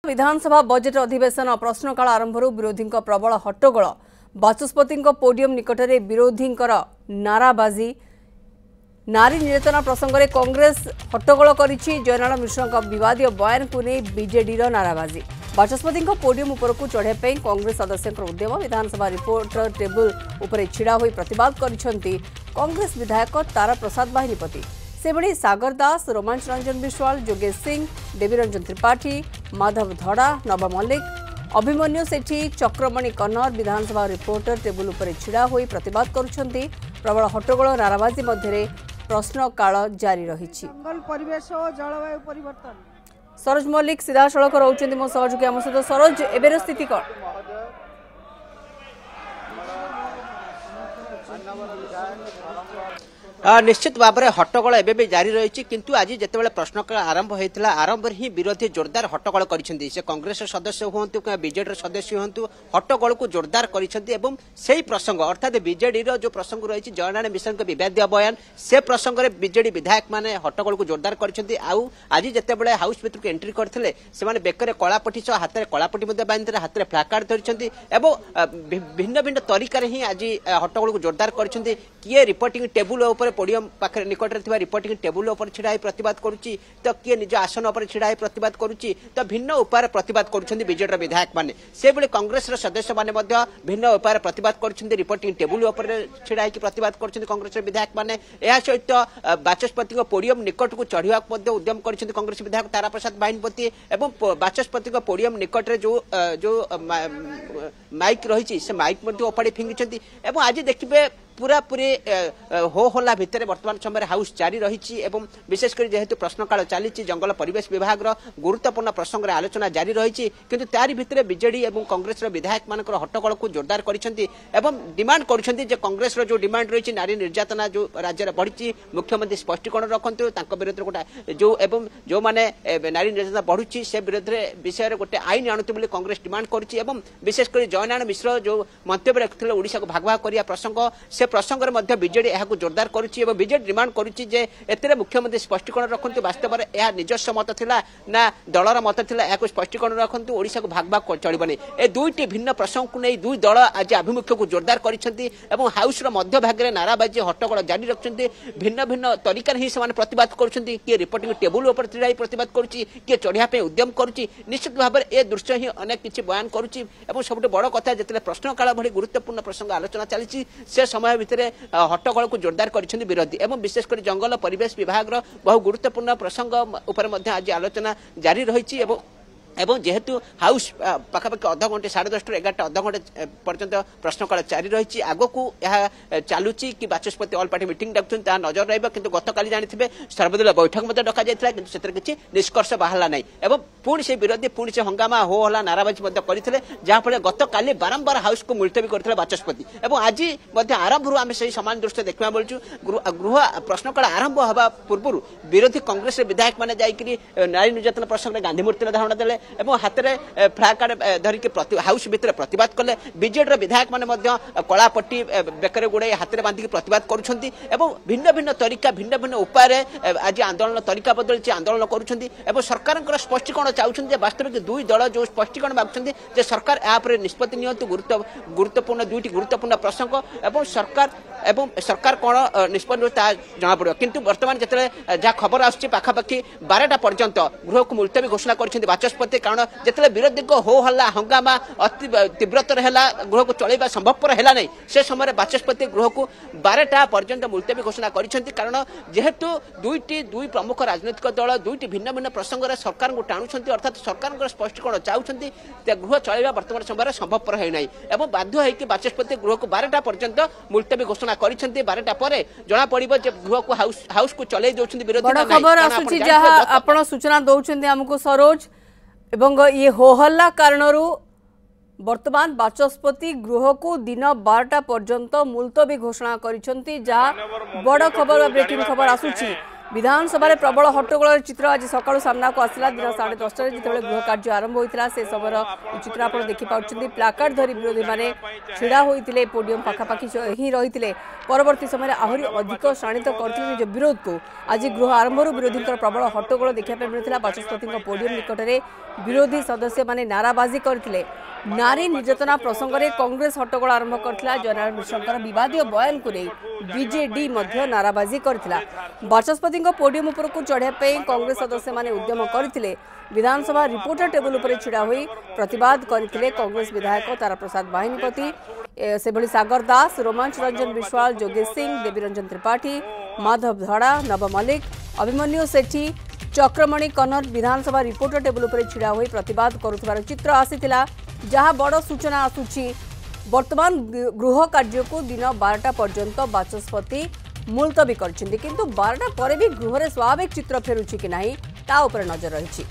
विधानसभा budget अधिवेशन प्रश्नकाल आरंभ विरोधी प्रबल हट्टगोल बाचस्पति पोडियम निकट में विरोधी नाराबाजी नारी निर्यातना प्रसंग में कांग्रेस हट्टगोल करिछि। जयनारायण मिश्र विवादीय बयान को नहीं बीजेडी नाराबाजी बाचस्पति पोडियम उपरकू चढ़ाई कांग्रेस सदस्यों उद्यम विधानसभा रिपोर्टर टेबुल उपर छिड़ा होई प्रतिवाद करिसेंती कांग्रेस विधायक तारा प्रसाद बाहिनीपति सेभली सागर दास रोमांच रंजन विश्वाल योगेश सिंह देवीरंजन त्रिपाठी माधव धड़ा नव मल्लिक अभिमन्यु सेठी चक्रमणि कन्नर विधानसभा रिपोर्टर टेबुल उपर छिड़ा होई प्रतिवाद करुछंती। प्रबल हट्टगोल नाराबाजी मध्य प्रश्नकाल जारी रहिछि। परिवेश और जलवायु परिवर्तन सरोज मल्लिक सीधा सड़क रोचंती मो सहयोगी आम सहित सरोज एबेर स्थिति कौन? निश्चित भाव में हट्टगोल एवं भी जारी रही किंतु आज जितेबाला प्रश्नकाल आरंभ होता आरंभ ही विरोधी जोरदार हट्टगोल करिसेंती। से कांग्रेस सदस्य हुंतु बीजेडी सदस्य हुंतु हट्टगोल को जोरदार करिसेंती एवं सेही प्रसंग अर्थात बीजेडी जो प्रसंग रही जयनारायण मिश्र विवादीय बयान से प्रसंग में बीजेडी विधायक माने हट्टगोल को जोरदार करिसेंती। आउ आज जितेबाला हाउस भितर को एंट्री करथिले से बेकर कलापटी सह हाथ में कलापटी बांधि हाथ में फ्लाकार्ड धरिसेंती एवं भिन्न भिन्न तरीका ही आज हट्टगोल को जोरदार करिसेंती। किए रिपोर्टिंग टेबुल उपर पोडियम पाखे निकट में रिपोर्टिंग टेबुल उपर छिड़ा प्रतिवाद करुच्ची तो किए निज आसन उपर छिड़ा प्रतिवाद करुच्ची तो भिन्न उपाय प्रतिवाद करुछंती बीजेडी विधायक माने से बेले कांग्रेस सदस्य माने मध्य भिन्न उपाय प्रतिवाद करुछंती। रिपोर्टिंग टेबुल उपर छिड़ा प्रतिवाद करुछंती कांग्रेस विधायक माने या सहित बाचस्पति पोडियम निकट को चढ़िया उद्यम करिसेंती कांग्रेस विधायक तारा प्रसाद बाहिनीपति एवं बाचस्पति पोडियम निकट में जो माइक रही से माइक ओपाड़ी फिंगी एवं आज देखिए पूरा पूरी हो हल्ला भितर वर्तमान समय हाउस जारी रही विशेषकर जेहेतु प्रश्नकाल चली जंगल परिवेश विभाग गुरुत्वपूर्ण प्रसंग में आलोचना जारी रही किंतु तारी भितर बीजेडी और कांग्रेस विधायक मान हट्टगोल को जोरदार करिसेंती एवं डिमांड करुछंती जे कांग्रेस जो डिमांड रही नारी निर्यातना जो राज्य में बढ़ी मुख्यमंत्री स्पष्टीकरण रखंतु विरोध गोटे जो एवं जो माने नारी निर्यातना बढ़ुची से विषय गोटे आईन आणुते कांग्रेस डिमांड करुच्ची विशेषकर जयनारायण मिश्र जो मंतव्य रखिले ओडिशा को भाग भाग करिया प्रसंग से प्रसंग में बीजेडी यह जोरदार करुच्ची बीजेडी डिमांड करुच्ची जे एते मुख्यमंत्री स्पष्टीकरण रखंतु वास्तव में यह निजस्व मत थिला ना दलर मत थिला यह स्पष्टीकरण रखंतु ओडिशा को भाग भाग चलिबनी ए दुईटी भिन्न प्रसंग को नहीं दुई दल आज आभिमुख्य को जोरदार करिसेंती एवं हाउस रो मध्य भाग रे नाराबाजी हट्टगोल जारी रखिसेंती। भिन्न भिन्न तरीका ही से प्रतिवाद करुसेंती किए रिपोर्टिंग टेबुल ऊपर छिड़ा प्रतिवाद करुच्ची किए चढ़िया पे उद्यम करुच्ची। निश्चित भाव में ए दृश्य ही अनेक किछि बयान करुच्ची एवं सबसे बड़ कथा जेते प्रश्नकाल भली गुरुत्वपूर्ण प्रसंग आलोचना चली से समय भितर हट्टगोल को जोरदार करिसेंती विरोधी एवं विशेषकर जंगल परिवेश विभाग बहु गुरुत्वपूर्ण प्रसंग उपर आज आलोचना जारी रही एवं जेहेतु हाउस पाखापाखि अध घंटे 10:30 ରୁ 11ଟା अध घंटे पर्यंत प्रश्नकाल जारी रही आग को यह चलुची कि बाचस्पति ऑल पार्टी मीटिंग डाकुछन ता नजर रहबा किंतु गतकाली जानिथिबे सर्वदलीय बैठक मते डका जायतिला किंतु सेतर किछि निष्कर्ष बाहरला नै एवं पुणी से विरोधी पुणी से हंगामा हो हला नाराबाजी मते करिथिले जहा फले गतकाली बारंबार हाउस को मुलतवी करथिले बाचस्पति एवं आज मते आरंभ रु आमे सही समान दृष्टि देखबा बोलछु। गृह प्रश्नकाल आरंभ हबा पूर्व विरोधी कांग्रेस विधायक माने जाईकरी नारी निर्यातना प्रसंग में गांधी मूर्ति धारणा देले एवं हाथ में फ्लाकार्ड धरिक हाउस भितर प्रतिवाद कले बीजेडी विधायक माने कलापट्टी बेकर गुड़े हाथ में बांधिक प्रतिवाद करुछंती एवं भिन्न भिन्न तरीका भिन्न भिन्न उपाय आज आंदोलन तरीका बदलची आंदोलन करुछंती एवं सरकार स्पष्टीकरण चाहछंती वास्तविक दुई दल जो स्पष्टीकरण मागछंती जे सरकार या पर निष्पत्ति नियंतु गुरुत्वपूर्ण दुईटी गुरुत्वपूर्ण प्रसंग एवं सरकार कौन निष्पत्ति जना पड़ो किंतु वर्तमान जिते जहाँ खबर आसुची पाखापाखि 12टा पर्यंत गृह को मुलतवी घोषणा करिसेंती बाचस्पति कारण जिते विरोधी को हो हल्ला हंगामा अति तीव्रतर है गृह को चलवा संभवपर है नहीं से समय बाचस्पति गृह को 12टा पर्यंत मुलतवी घोषणा करिसेंती कारण जेहेतु दुई प्रमुख राजनैतिक दल दुईटी भिन्न भिन्न प्रसंग में सरकार को टाणुंट अर्थात सरकार स्पष्टीकरण चाहते गृह चलवा वर्तमान समय संभवपर है नहीं एवं बाध्य होकर बाचस्पति गृह को 12टा पर्यंत मुलतवी घोषणा करिसेंती 12टा पर जना पड़िबो जे गृह को हाउस को चलै दोछंती विरोधी बड़ खबर आसुची जहा आपण सूचना दउछंती हमको सरोज एवं ये होहल्ला कारणरू वर्तमान बाचस्पति गृह को दिन 12टा पर्यंत मुलतवी घोषणा करिसेंती जहा बड़ खबर ब्रेकिंग खबर आसुची विधानसभा प्रबल हट्टगोल चित्र आज सकाळु सामना को आसला दिन 10:30 जितेबाला गृह कार्य आरंभ होता से समय चित्र आप देखिपुं प्लाकार्ड धरी विरोधी मैंने ढड़ा होते पोडियम पाखापाखि ही रही परवर्ती समय आहरी अधिक शाणित करते निज विरोध को आज गृह आरंभ विरोधी प्रबल हट्टगोल देखा मिलता बाचस्पति पोडियम निकट में विरोधी सदस्य मैंने नाराबाजी करते नारी निर्यातना प्रसंग में कांग्रेस हट्टगोल आरंभ करथिला जनरल मिश्रकर विवादीय बयान को नहीं बीजेडी नाराबाजी करथिला बाचस्पति पोडियम उपर को चढ़ा कांग्रेस सदस्य माने उद्यम करथिले विधानसभा रिपोर्टर टेबुल उपर छिड़ा हुई प्रतिवाद करथिले कांग्रेस विधायक तारा प्रसाद बाहिनीपति से भली सागर दास रोमांच रंजन विश्वाल जोगेश सिंह देवी रंजन त्रिपाठी माधव धड़ा नव मल्लिक अभिमन्यु सेठी चक्रमणि कन्नर विधानसभा रिपोर्टर टेबुल उपर छिड़ा हुई प्रतिवाद करुथिबार चित्र आसीथिला जहाँ बड़ सूचना आसुछि वर्तमान गृह कार्य को दिन 12टा पर्यंत बाचस्पति मुलतवी करछिंदी किंतु 12टा पर भी गृह रे स्वाभाविक चित्र फेरुछि कि नाही ता ऊपर नजर रहिछि।